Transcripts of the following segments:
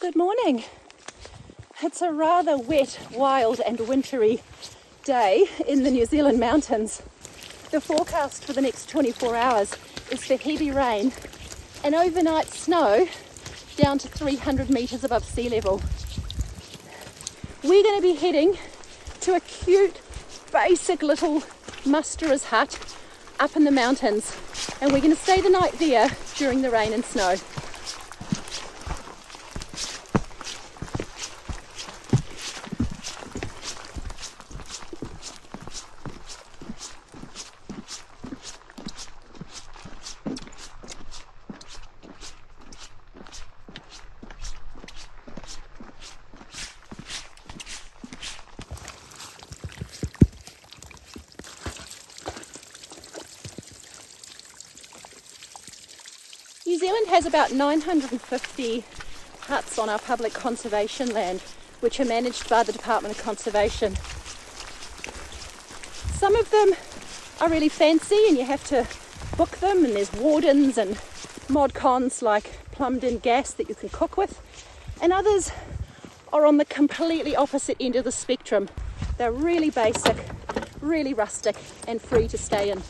Good morning. It's a rather wet, wild and wintry day in the New Zealand mountains. The forecast for the next 24 hours is for heavy rain and overnight snow down to 300 metres above sea level. We're going to be heading to a cute, basic little musterers hut up in the mountains, and we're going to stay the night there during the rain and snow. New Zealand has about 950 huts on our public conservation land, which are managed by the Department of Conservation. Some of them are really fancy and you have to book them, and there's wardens and mod cons like plumbed in gas that you can cook with, and others are on the completely opposite end of the spectrum. They're really basic, really rustic and free to stay in.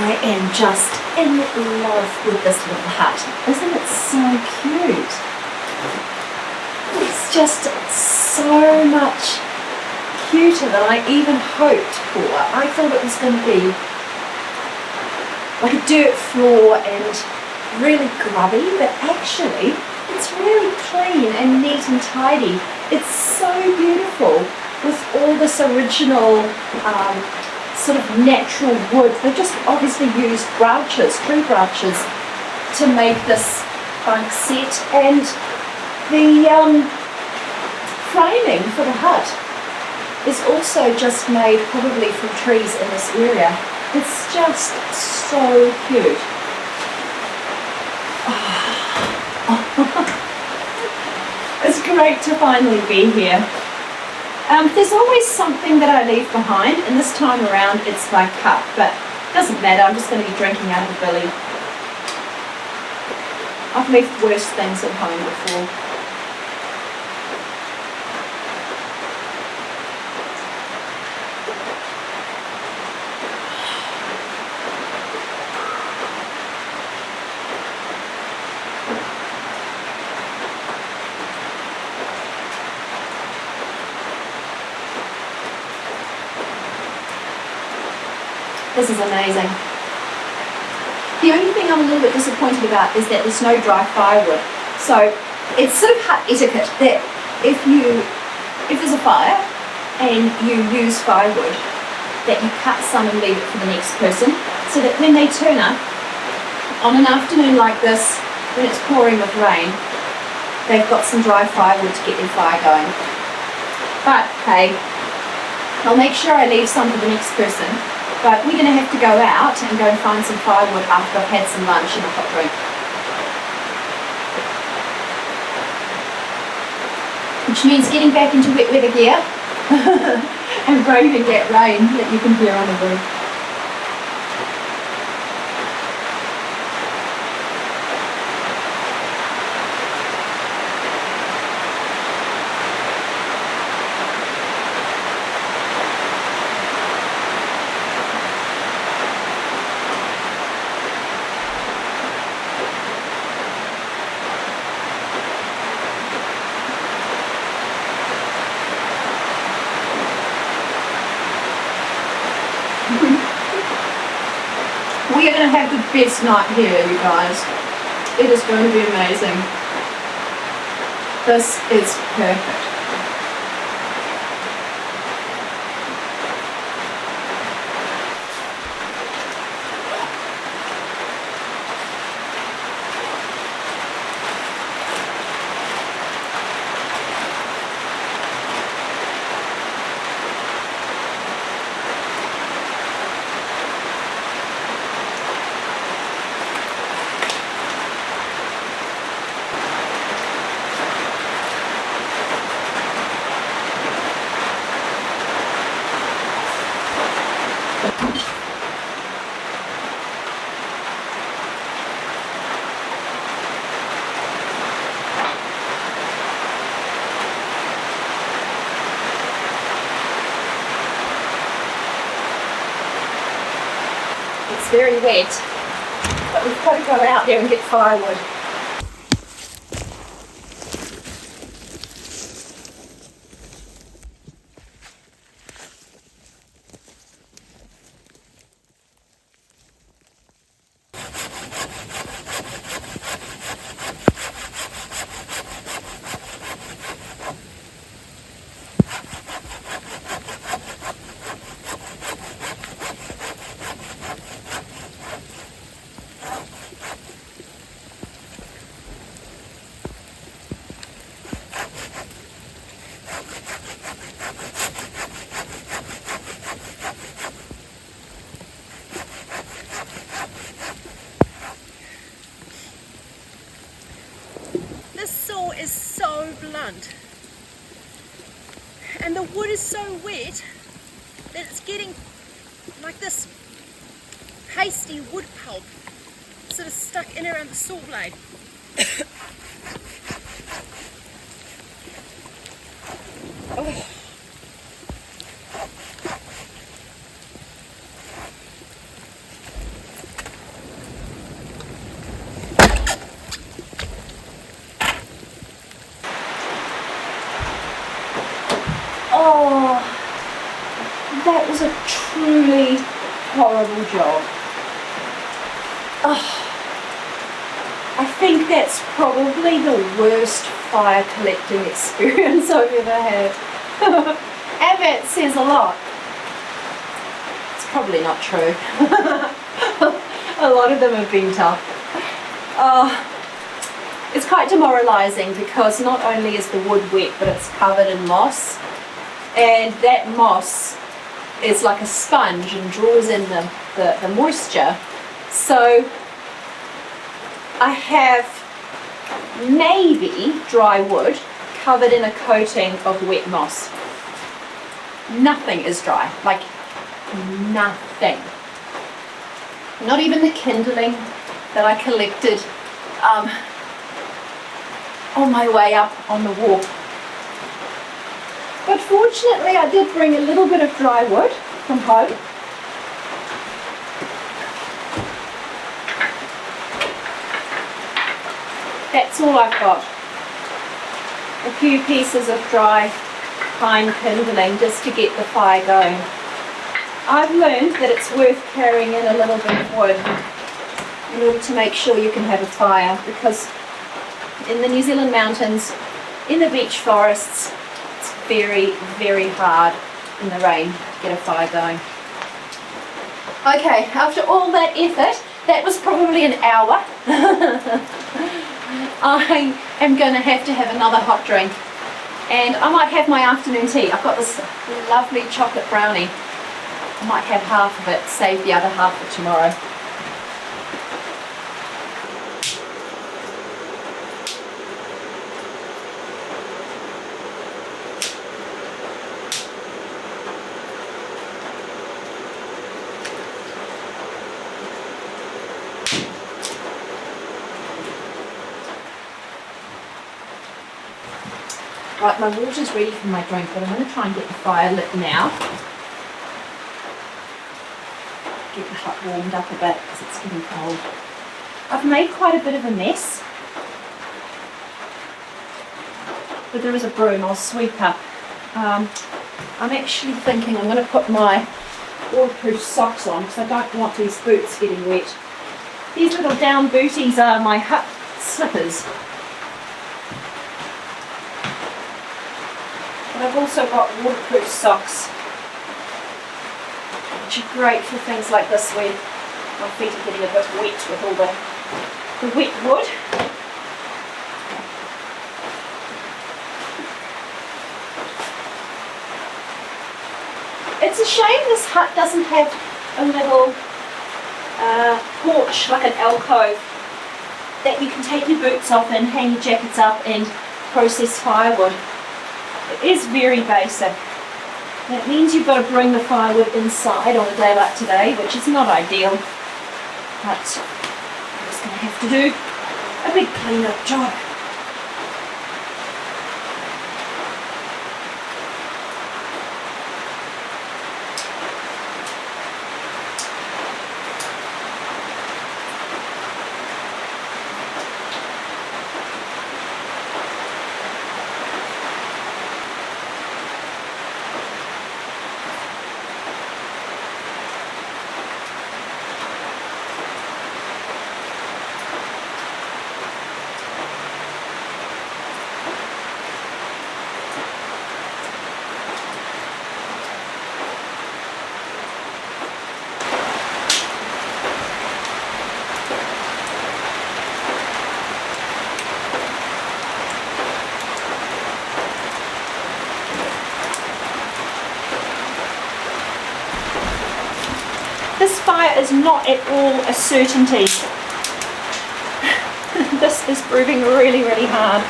I am just in love with this little hut. Isn't it so cute? It's just so much cuter than I even hoped for. I thought it was going to be like a dirt floor and really grubby, but actually it's really clean and neat and tidy. It's so beautiful with all this original sort of natural wood. They've just obviously used branches, tree branches, to make this bunk set, and the framing for the hut is also just made probably from trees in this area. It's just so cute. It's great to finally be here. There's always something that I leave behind, and this time around it's my cup, but it doesn't matter, I'm just going to be drinking out of a billy. I've left worse things at home before. This is amazing. The only thing I'm a little bit disappointed about is that there's no dry firewood. So it's sort of hut etiquette that if there's a fire and you use firewood, that you cut some and leave it for the next person, so that when they turn up on an afternoon like this, when it's pouring with rain, they've got some dry firewood to get their fire going. But hey, I'll make sure I leave some for the next person. But we're going to have to go out and go and find some firewood after I've had some lunch and a hot drink. Which means getting back into wet weather gear and braving that rain that you can hear on the roof. We are going to have the best night here, you guys. It is going to be amazing. This is perfect. It's very wet, but we've got to go out there and get firewood. This saw is so blunt and the wood is so wet that it's getting like this pasty wood pulp sort of stuck in around the saw blade. Oh. Oh, that was a truly horrible job. Oh, I think that's probably the worst fire collecting experience I've ever had. And that says a lot. It's probably not true. A lot of them have been tough. It's quite demoralising because not only is the wood wet, but it's covered in moss. And that moss is like a sponge and draws in the moisture. So I have maybe dry wood covered in a coating of wet moss. Nothing is dry, like nothing. Not even the kindling that I collected on my way up on the walk. But fortunately I did bring a little bit of dry wood from home. That's all I've got. A few pieces of dry pine kindling just to get the fire going. I've learned that it's worth carrying in a little bit of wood in order to make sure you can have a fire, because in the New Zealand mountains, in the beech forests, it's very, very hard in the rain to get a fire going. Okay, after all that effort, that was probably an hour. I am going to have another hot drink, and I might have my afternoon tea. I've got this lovely chocolate brownie. I might have half of it, save the other half for tomorrow. Right, my water's ready for my drink, but I'm going to try and get the fire lit now. Get the hut warmed up a bit because it's getting cold. I've made quite a bit of a mess, but there is a broom. I'll sweep up. I'm actually thinking I'm going to put my waterproof socks on because I don't want these boots getting wet. These little down booties are my hut slippers. But I've also got waterproof socks, which are great for things like this where my feet are getting a bit wet with all the wet wood. It's a shame this hut doesn't have a little porch, like an alcove, that you can take your boots off and hang your jackets up and process firewood. It is very basic. That means you've got to bring the firewood inside on a day like today, which is not ideal. But I'm just going to have to do a big clean-up job. This fire is not at all a certainty. This is proving really, really hard.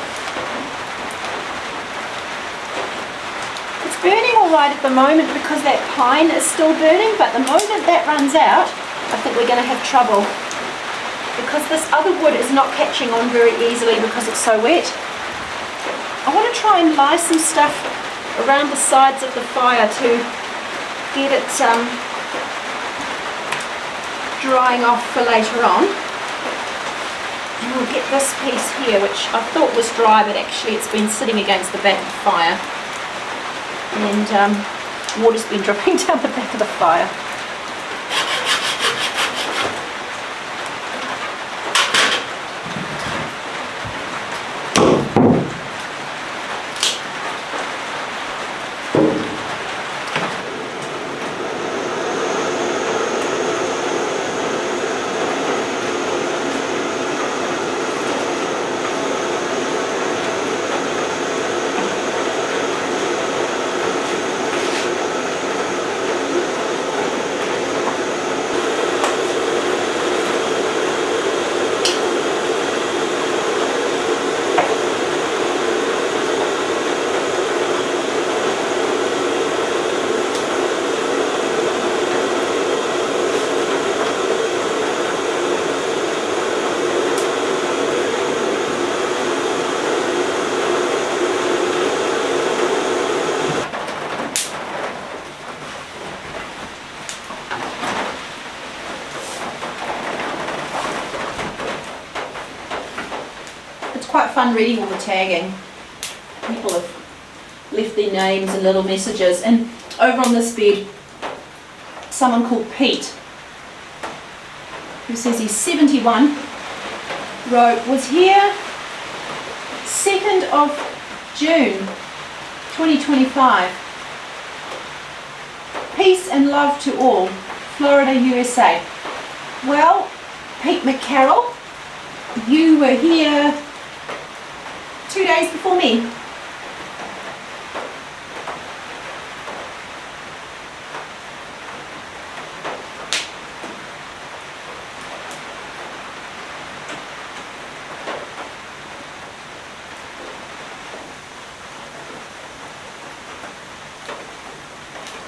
It's burning all right at the moment because that pine is still burning, but the moment that runs out, I think we're going to have trouble, because this other wood is not catching on very easily because it's so wet. I want to try and lie some stuff around the sides of the fire to get it drying off for later on. And we'll get this piece here, which I thought was dry, but actually it's been sitting against the back of the fire, and water's been dripping down the back of the fire. Quite fun reading all the tagging. People have left their names and little messages, and over on this bed someone called Pete, who says he's 71, wrote, was here 2nd of June 2025. Peace and love to all. Florida, USA. Well, Pete McCarroll, you were here 2 days before me.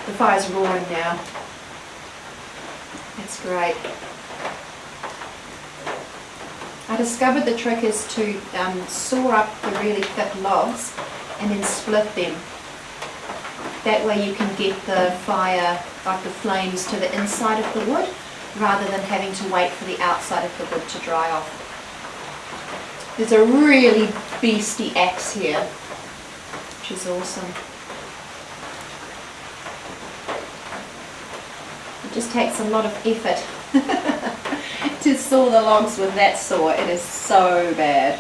The fire's roaring now. It's great. I discovered the trick is to saw up the really thick logs and then split them. That way you can get the fire, like the flames, to the inside of the wood rather than having to wait for the outside of the wood to dry off. There's a really beastly axe here, which is awesome. It just takes a lot of effort to saw the logs with that saw. It is so bad.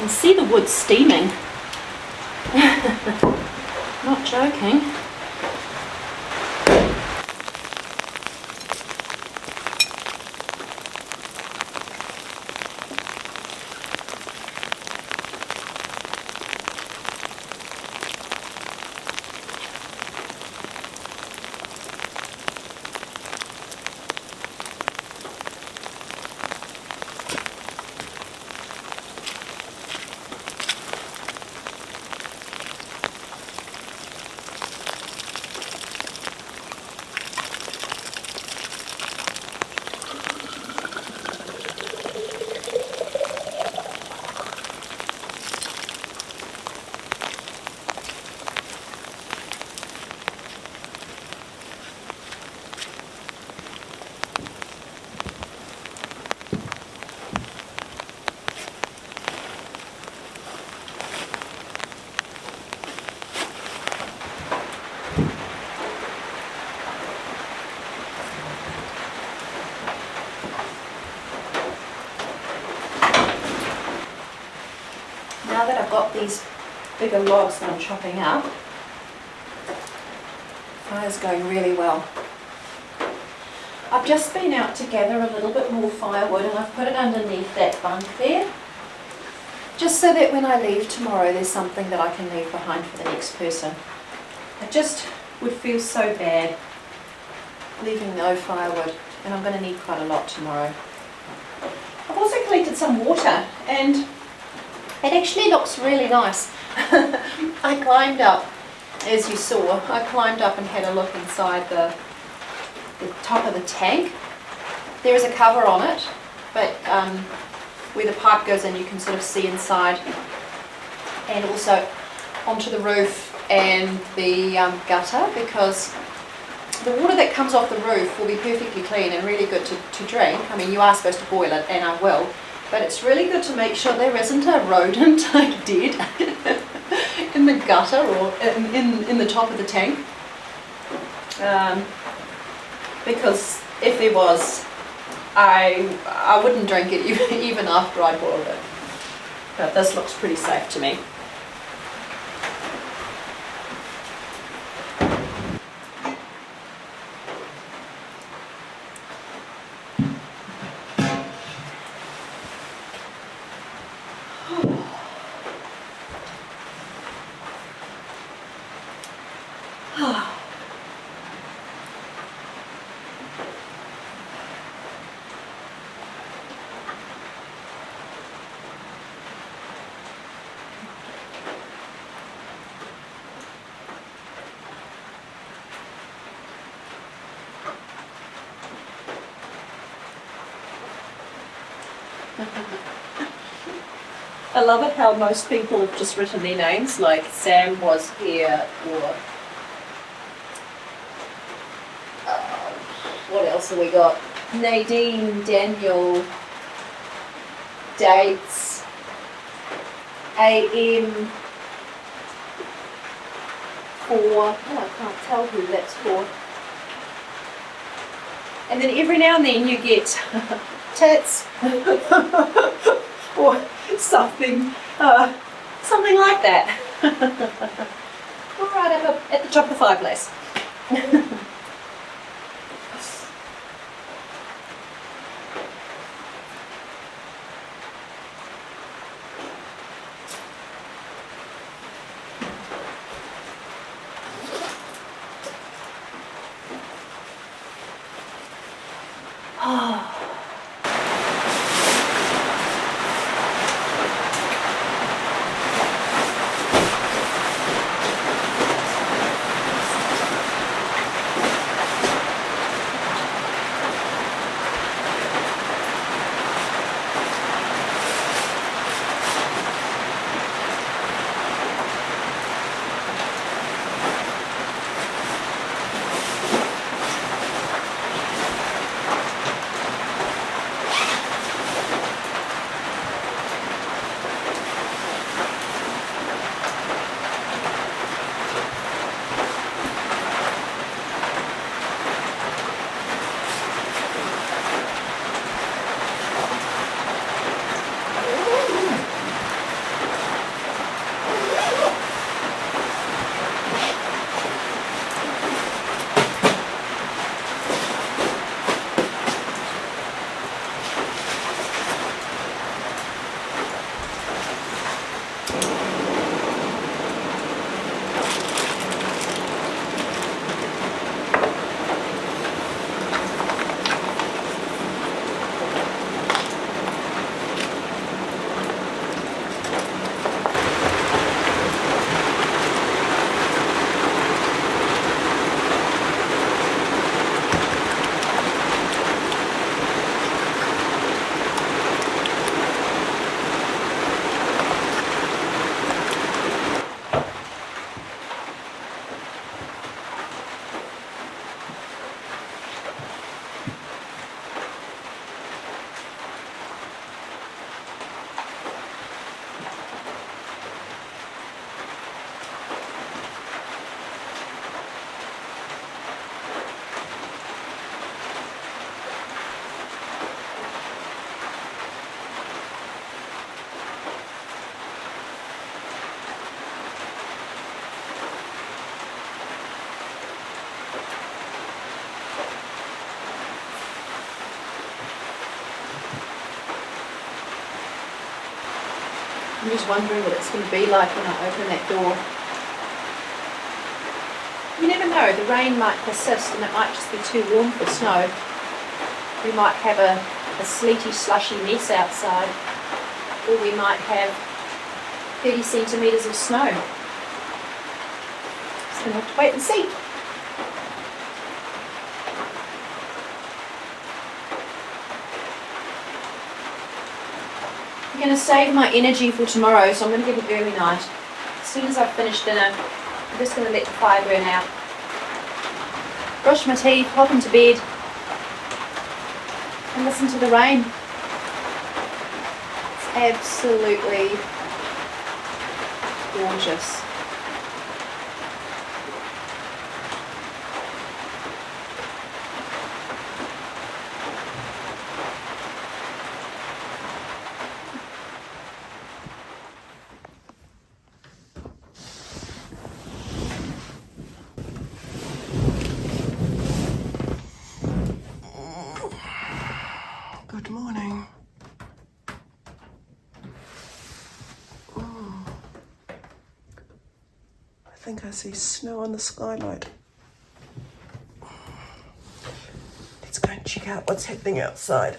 See the wood steaming. Not joking. Now that I've got these bigger logs that I'm chopping up, fire's going really well. I've just been out to gather a little bit more firewood and I've put it underneath that bunk there, just so that when I leave tomorrow there's something that I can leave behind for the next person. I just would feel so bad leaving no firewood, and I'm going to need quite a lot tomorrow. I've also collected some water and it actually looks really nice. I climbed up, as you saw, I climbed up and had a look inside the top of the tank. There is a cover on it, but where the pipe goes in you can sort of see inside, and also onto the roof and the gutter, because the water that comes off the roof will be perfectly clean and really good to drink. I mean, you are supposed to boil it, and I will. But it's really good to make sure there isn't a rodent like dead in the gutter or in the top of the tank. Because if there was, I wouldn't drink it even after I boiled it. But this looks pretty safe to me. I love it how most people have just written their names, like Sam was here, or what else have we got? Nadine, Daniel, dates, AM, for, I can't tell who that's for. And then every now and then you get tits or something, something like that. All right, up at the top of the fireplace. I'm just wondering what it's going to be like when I open that door. You never know, the rain might persist and it might just be too warm for snow. We might have a sleety, slushy mess outside, or we might have 30 centimetres of snow. Just going to have to wait and see. I'm going to save my energy for tomorrow, so I'm going to get an early night. As soon as I've finished dinner, I'm just going to let the fire burn out. Brush my teeth, hop into bed, and listen to the rain. It's absolutely gorgeous. Good morning. I think I see snow on the skylight. Let's go and check out what's happening outside.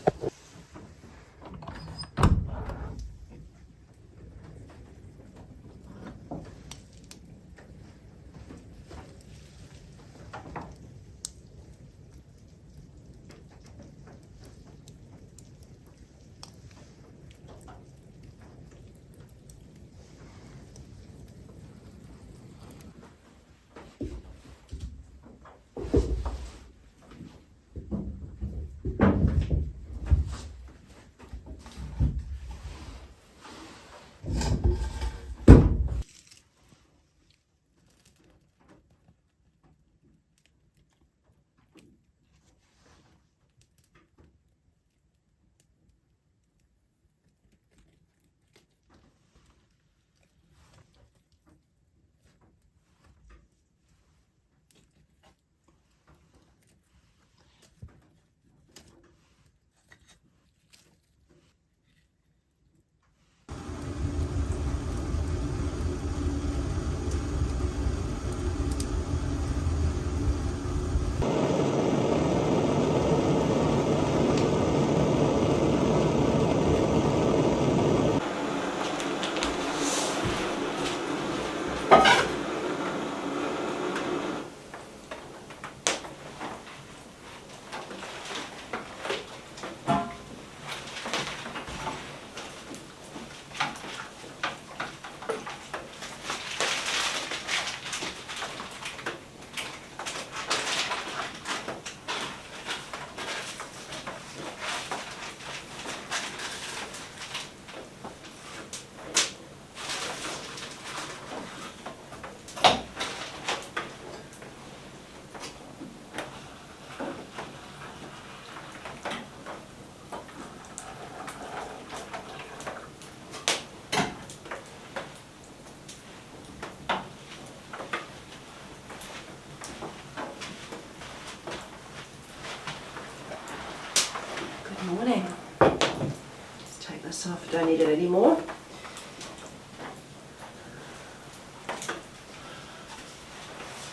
this off, I don't need it anymore.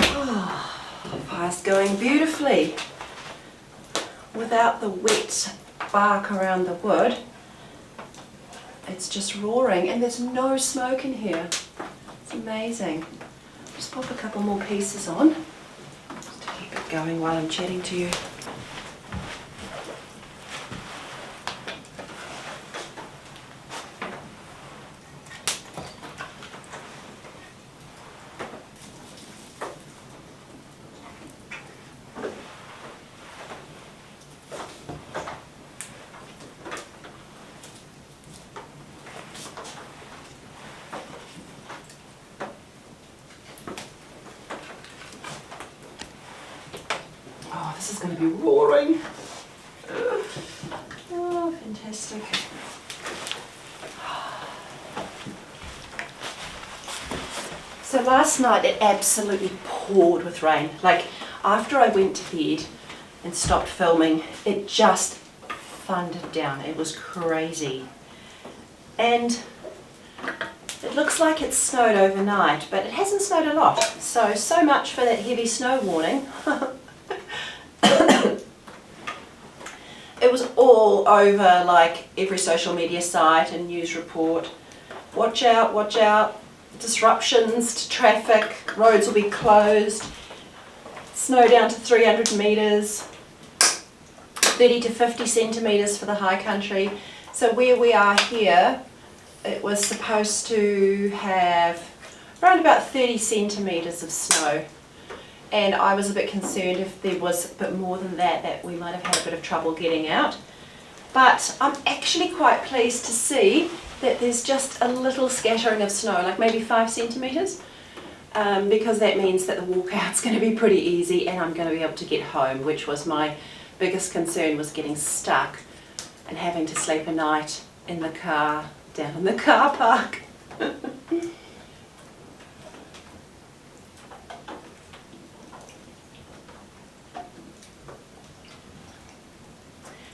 Oh, fire's going beautifully. Without the wet bark around the wood, it's just roaring, and there's no smoke in here. It's amazing. Just pop a couple more pieces on just to keep it going while I'm chatting to you. This is going to be roaring. Oh, fantastic. So last night it absolutely poured with rain. Like, after I went to bed and stopped filming, it just thundered down. It was crazy. And it looks like it snowed overnight, but it hasn't snowed a lot. So much for that heavy snow warning. It was all over like every social media site and news report. Watch out, disruptions to traffic, roads will be closed, snow down to 300 metres, 30 to 50 centimetres for the high country. So where we are here, it was supposed to have around about 30 centimetres of snow. And I was a bit concerned if there was a bit more than that, that we might have had a bit of trouble getting out. But I'm actually quite pleased to see that there's just a little scattering of snow, like maybe 5 centimetres, because that means that the walkout's going to be pretty easy and I'm going to be able to get home, which was my biggest concern, was getting stuck and having to sleep a night in the car, down in the car park.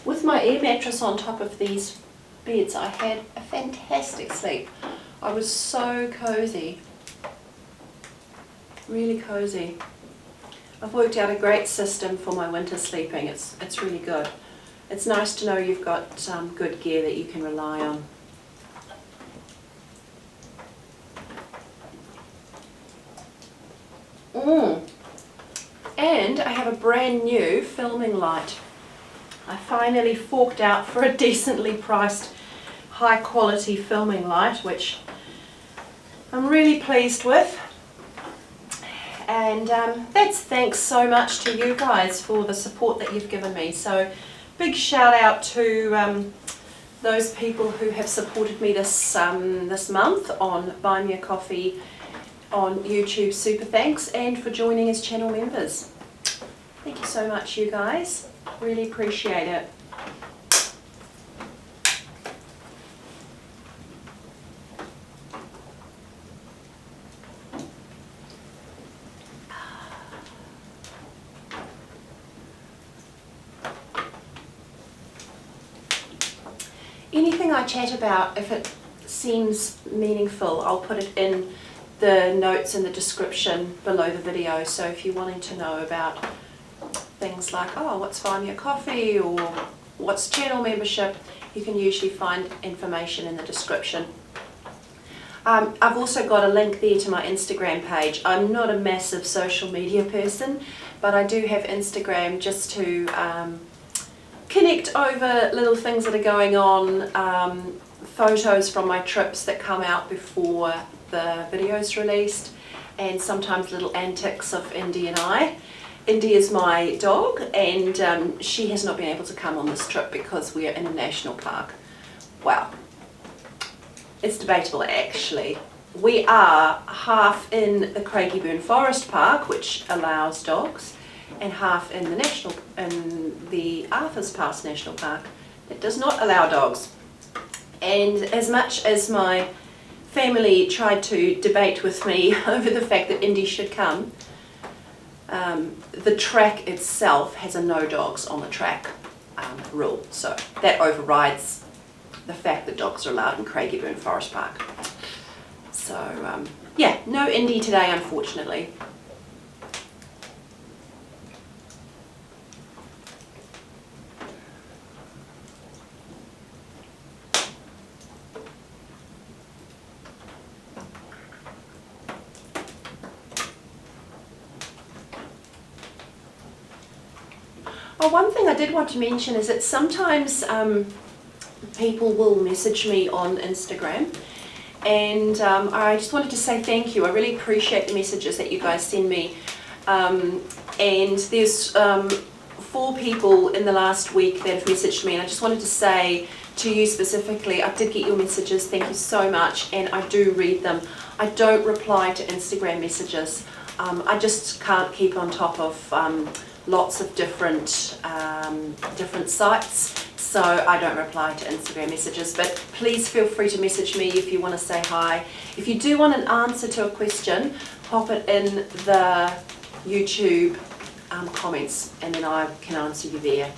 With my air mattress on top of these beds, I had a fantastic sleep. I was so cozy, really cozy. I've worked out a great system for my winter sleeping. It's really good. It's nice to know you've got good gear that you can rely on. And I have a brand new filming light. I finally forked out for a decently priced, high quality filming light, which I'm really pleased with. And that's thanks so much to you guys for the support that you've given me. So big shout out to those people who have supported me this month on Buy Me a Coffee on YouTube. Super thanks, and for joining as channel members. Thank you so much, you guys. Really appreciate it. Anything I chat about, if it seems meaningful, I'll put it in the notes in the description below the video. So if you're wanting to know about things like, oh, what's Buy Me a Coffee or what's channel membership, you can usually find information in the description. I've also got a link there to my Instagram page. I'm not a massive social media person, but I do have Instagram just to connect over little things that are going on, photos from my trips that come out before the video's released, and sometimes little antics of Indy and I. Indy is my dog, and she has not been able to come on this trip because we are in a national park. Well, it's debatable actually. We are half in the Craigieburn Forest Park, which allows dogs, and half in the Arthur's Pass National Park that does not allow dogs. And as much as my family tried to debate with me over the fact that Indy should come, the track itself has a no dogs on the track rule, so that overrides the fact that dogs are allowed in Craigieburn Forest Park. So yeah, no Indy today, unfortunately. Oh, one thing I did want to mention is that sometimes people will message me on Instagram, and I just wanted to say thank you. I really appreciate the messages that you guys send me. And there's 4 people in the last week that have messaged me, and I just wanted to say to you specifically, I did get your messages, thank you so much, and I do read them. I don't reply to Instagram messages. I just can't keep on top of lots of different sites, so I don't reply to Instagram messages, but please feel free to message me if you want to say hi. If you do want an answer to a question, pop it in the YouTube comments, and then I can answer you there.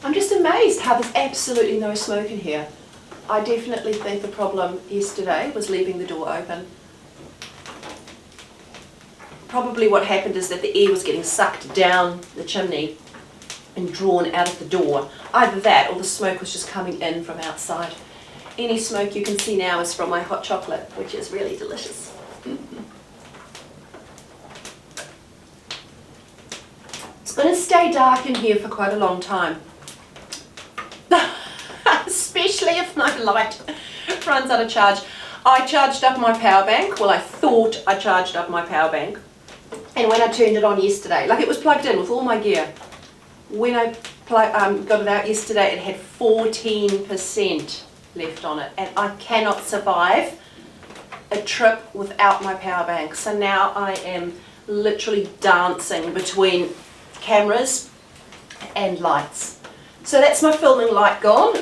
I'm just amazed how there's absolutely no smoke in here. I definitely think the problem yesterday was leaving the door open. Probably what happened is that the air was getting sucked down the chimney and drawn out of the door. Either that or the smoke was just coming in from outside. Any smoke you can see now is from my hot chocolate, which is really delicious. It's going to stay dark in here for quite a long time. Especially if my light runs out of charge. I charged up my power bank. Well, I thought I charged up my power bank. And when I turned it on yesterday, like it was plugged in with all my gear, when I got it out yesterday, it had 14% left on it. And I cannot survive a trip without my power bank. So now I am literally dancing between cameras and lights. So that's my filming light gone,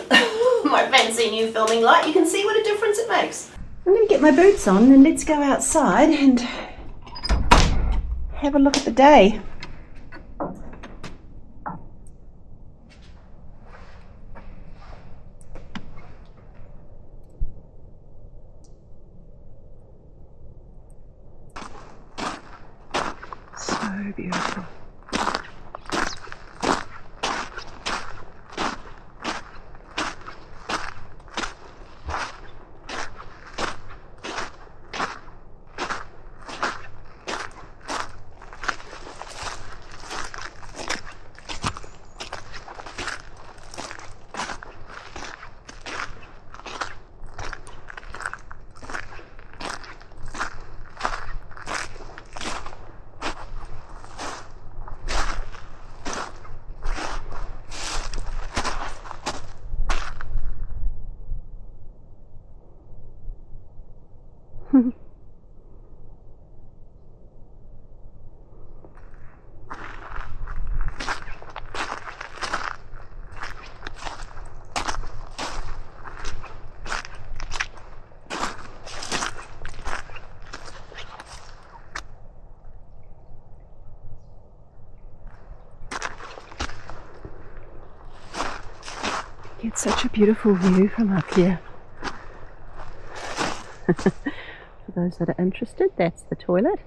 my fancy new filming light. You can see what a difference it makes. I'm going to get my boots on and let's go outside and have a look at the day. So beautiful. It's such a beautiful view from up here. For those that are interested, that's the toilet.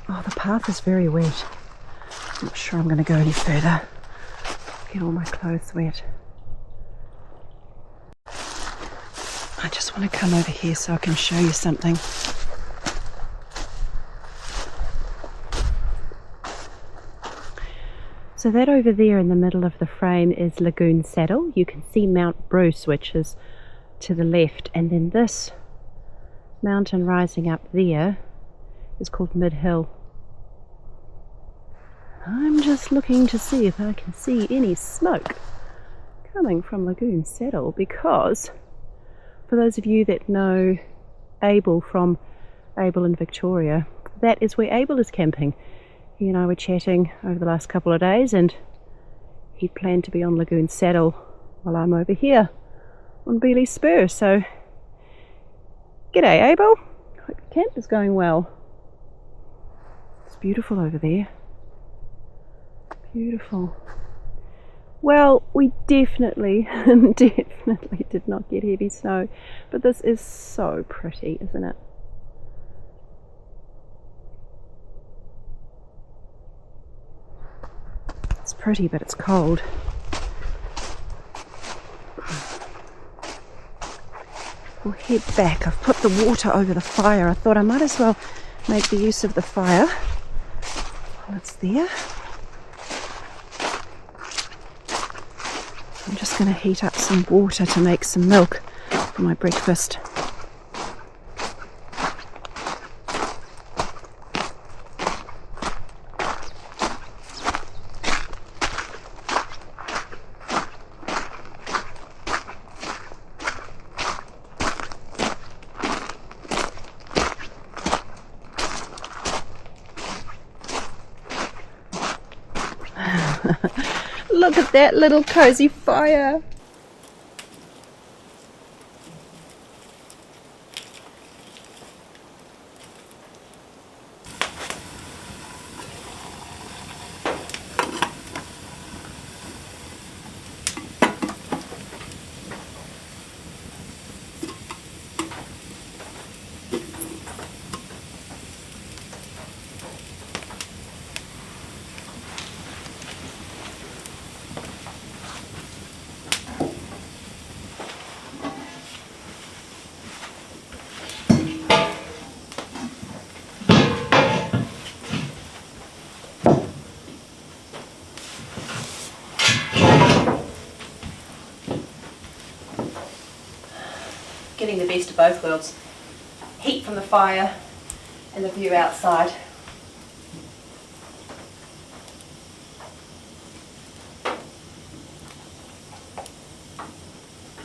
Oh, the path is very wet. I'm not sure I'm going to go any further. Get all my clothes wet. I just want to come over here so I can show you something. So that over there in the middle of the frame is Lagoon Saddle. You can see Mount Bruce, which is to the left, and then this mountain rising up there is called Mid Hill. I'm just looking to see if I can see any smoke coming from Lagoon Saddle, because for those of you that know Abel from Abel and Victoria. That is where Abel is camping. He and I were chatting over the last couple of days, and he planned to be on Lagoon Saddle while I'm over here on Beeley Spur. So, g'day Abel. Hope your camp is going well. It's beautiful over there. Beautiful. Well, we definitely did not get heavy snow, but this is so pretty, isn't it? It's pretty, but it's cold. We'll head back. I've put the water over the fire. I thought I might as well make the use of the fire while it's there. I'm just going to heat up some water to make some milk for my breakfast. Look at that little cozy fire. Getting the best of both worlds. Heat from the fire and the view outside.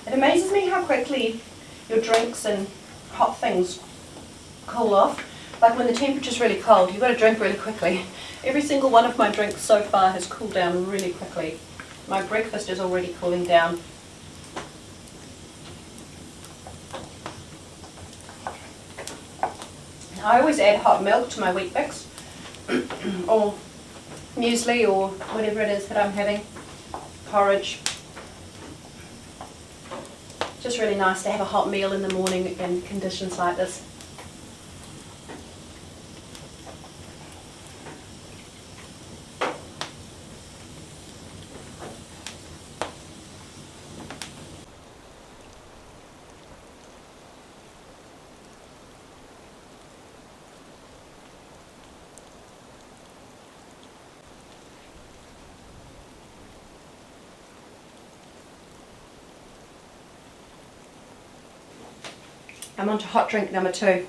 It amazes me how quickly your drinks and hot things cool off. Like when the temperature's really cold, you've got to drink really quickly. Every single one of my drinks so far has cooled down really quickly. My breakfast is already cooling down. I always add hot milk to my wheat bix or muesli or whatever it is that I'm having, porridge. Just really nice to have a hot meal in the morning in conditions like this. I'm on to hot drink number 2.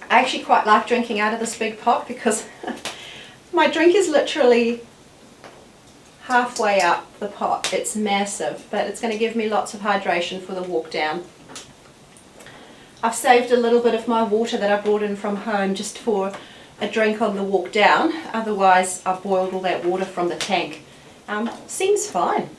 I actually quite like drinking out of this big pot because my drink is literally halfway up the pot. It's massive, but it's going to give me lots of hydration for the walk down. I've saved a little bit of my water that I brought in from home just for a drink on the walk down. Otherwise, I've boiled all that water from the tank. Seems fine.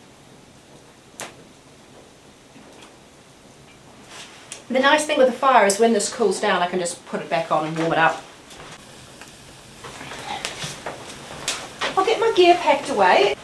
The nice thing with the fire is when this cools down, I can just put it back on and warm it up. I'll get my gear packed away.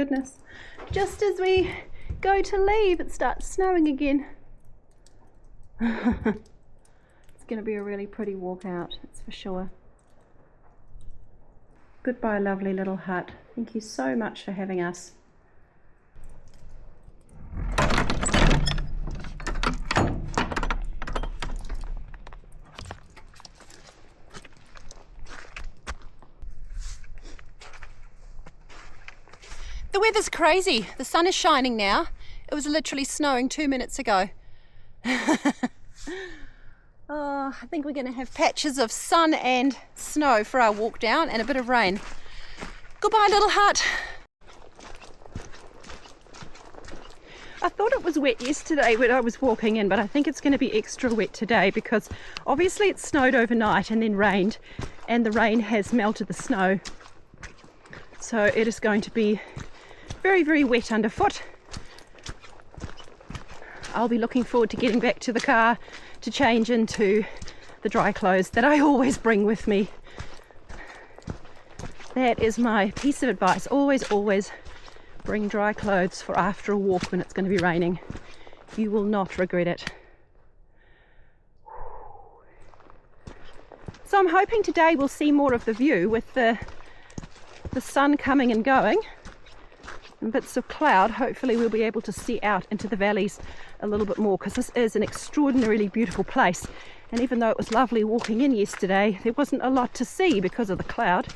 goodness. Just as we go to leave, it starts snowing again. It's going to be a really pretty walk out, that's for sure. Goodbye, lovely little hut. Thank you so much for having us. The weather's crazy. The sun is shining now. It was literally snowing 2 minutes ago. Oh, I think we're going to have patches of sun and snow for our walk down and a bit of rain. Goodbye, little hut. I thought it was wet yesterday when I was walking in, but I think it's going to be extra wet today because obviously it snowed overnight and then rained, and the rain has melted the snow. So it is going to be very, very wet underfoot. I'll be looking forward to getting back to the car to change into the dry clothes that I always bring with me. That is my piece of advice. Always bring dry clothes for after a walk when it's going to be raining. You will not regret it. So I'm hoping today we'll see more of the view with the sun coming and going and bits of cloud. Hopefully we'll be able to see out into the valleys a little bit more, because this is an extraordinarily beautiful place, and even though it was lovely walking in yesterday, there wasn't a lot to see because of the cloud.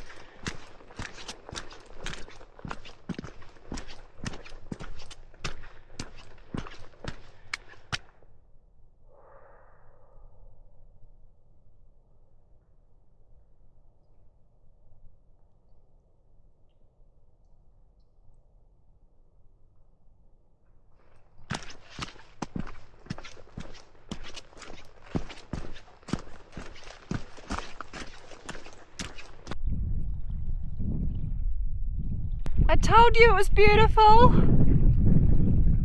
I told you it was beautiful.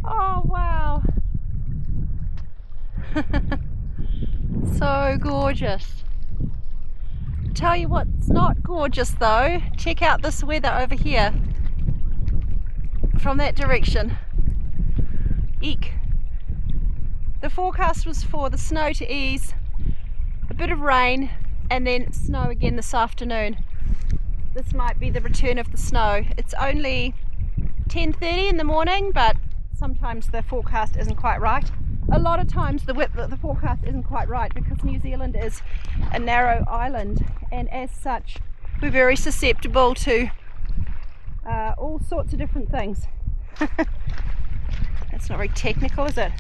Oh wow. So gorgeous. Tell you what's not gorgeous though, check out this weather over here. From that direction. Eek. The forecast was for the snow to ease, a bit of rain, and then snow again this afternoon. This might be the return of the snow. It's only 10:30 in the morning, but sometimes the forecast isn't quite right. A lot of times the forecast isn't quite right because New Zealand is a narrow island, and as such we're very susceptible to all sorts of different things. That's not very technical, is it?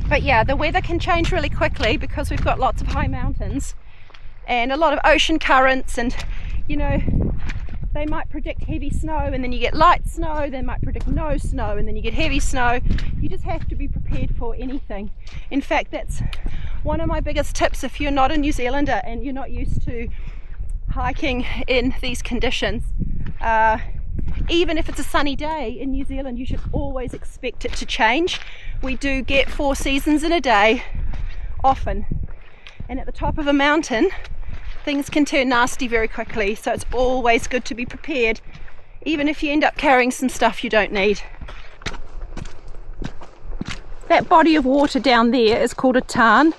But yeah, the weather can change really quickly because we've got lots of high mountains and a lot of ocean currents, and you know, they might predict heavy snow and then you get light snow, they might predict no snow and then you get heavy snow. You just have to be prepared for anything. In fact, that's one of my biggest tips if you're not a New Zealander and you're not used to hiking in these conditions. Even if it's a sunny day in New Zealand, you should always expect it to change. We do get 4 seasons in a day, often. And at the top of a mountain, things can turn nasty very quickly, so it's always good to be prepared, even if you end up carrying some stuff you don't need. That body of water down there is called a tarn,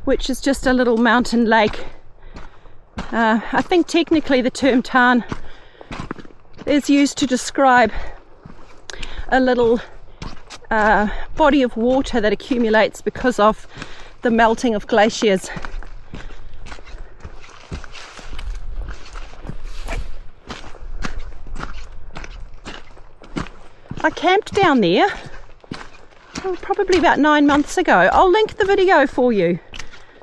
which is just a little mountain lake. I think technically the term tarn is used to describe a little body of water that accumulates because of the melting of glaciers. I camped down there probably about 9 months ago. I'll link the video for you.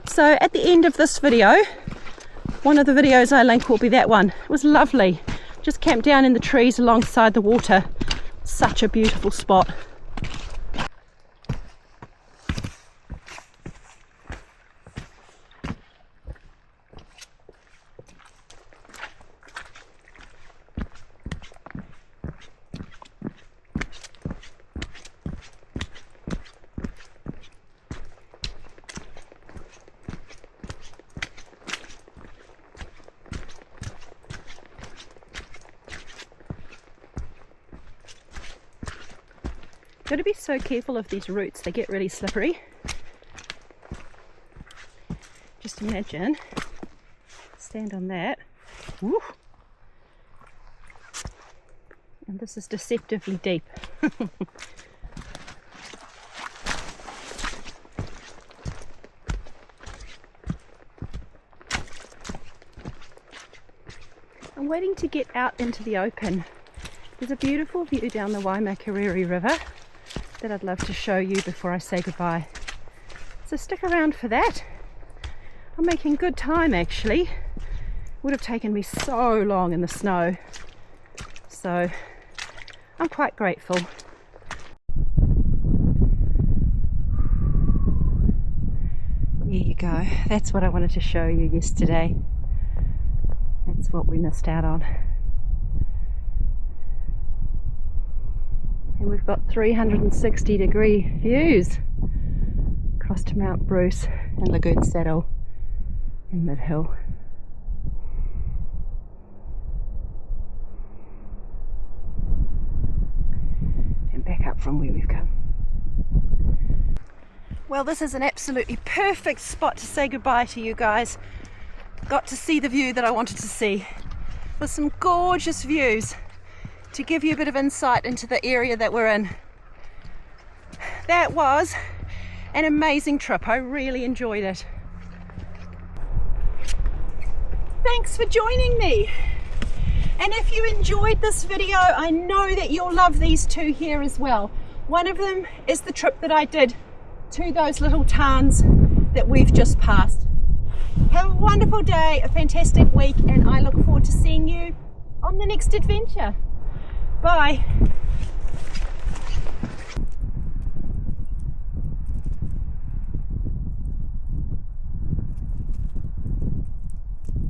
So at the end of this video, one of the videos I link will be that one. It was lovely. Just camped down in the trees alongside the water. Such a beautiful spot. Got to be so careful of these roots, they get really slippery. Just imagine, stand on that. Woo. And this is deceptively deep. I'm waiting to get out into the open. There's a beautiful view down the Waimakariri River that I'd love to show you before I say goodbye. So stick around for that. I'm making good time actually. Would have taken me so long in the snow. So I'm quite grateful. There you go. That's what I wanted to show you yesterday. That's what we missed out on. And we've got 360-degree views across to Mount Bruce and Lagoon Saddle in Mid-Hill. And back up from where we've come. Well, this is an absolutely perfect spot to say goodbye to you guys. Got to see the view that I wanted to see, with some gorgeous views to give you a bit of insight into the area that we're in. That was an amazing trip. I really enjoyed it. Thanks for joining me. And if you enjoyed this video, I know that you'll love these two here as well. One of them is the trip that I did to those little towns that we've just passed. Have a wonderful day, a fantastic week, and I look forward to seeing you on the next adventure. Bye.